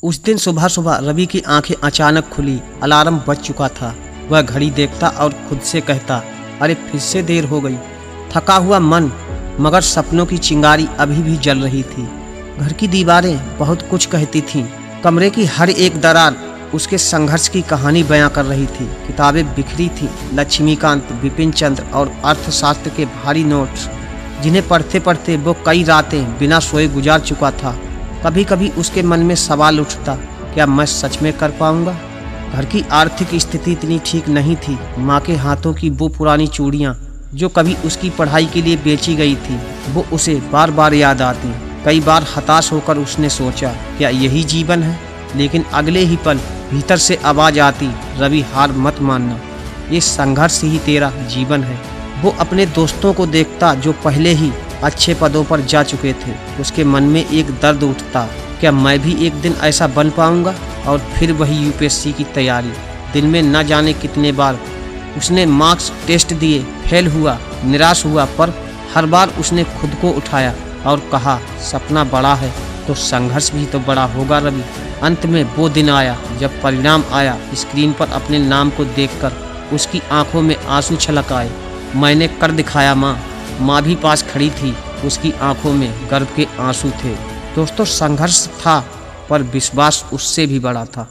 उस दिन सुबह सुबह रवि की आंखें अचानक खुली। अलार्म बज चुका था। वह घड़ी देखता और खुद से कहता, अरे फिर से देर हो गई। थका हुआ मन, मगर सपनों की चिंगारी अभी भी जल रही थी। घर की दीवारें बहुत कुछ कहती थीं। कमरे की हर एक दरार उसके संघर्ष की कहानी बयां कर रही थी। किताबें बिखरी थीं, लक्ष्मीकांत, बिपिन चंद्र और अर्थशास्त्र के भारी नोट्स, जिन्हें पढ़ते पढ़ते वो कई रातें बिना सोए गुजार चुका था। कभी कभी उसके मन में सवाल उठता, क्या मैं सच में कर पाऊंगा? घर की आर्थिक स्थिति इतनी ठीक नहीं थी। माँ के हाथों की वो पुरानी चूड़ियाँ जो कभी उसकी पढ़ाई के लिए बेची गई थी, वो उसे बार बार याद आती। कई बार हताश होकर उसने सोचा, क्या यही जीवन है? लेकिन अगले ही पल भीतर से आवाज़ आती, रवि हार मत मानना, ये संघर्ष ही तेरा जीवन है। वो अपने दोस्तों को देखता जो पहले ही अच्छे पदों पर जा चुके थे। उसके मन में एक दर्द उठता, क्या मैं भी एक दिन ऐसा बन पाऊंगा? और फिर वही यूपीएससी की तैयारी। दिन में न जाने कितने बार उसने मार्क्स टेस्ट दिए, फेल हुआ, निराश हुआ, पर हर बार उसने खुद को उठाया और कहा, सपना बड़ा है तो संघर्ष भी तो बड़ा होगा रवि। अंत में वो दिन आया जब परिणाम आया। स्क्रीन पर अपने नाम को देखकर उसकी आंखों में आंसू छलक आए। मैंने कर दिखाया माँ। माँ भी पास खड़ी थी। उसकी आंखों में गर्व के आंसू थे। दोस्तों, संघर्ष था पर विश्वास उससे भी बड़ा था।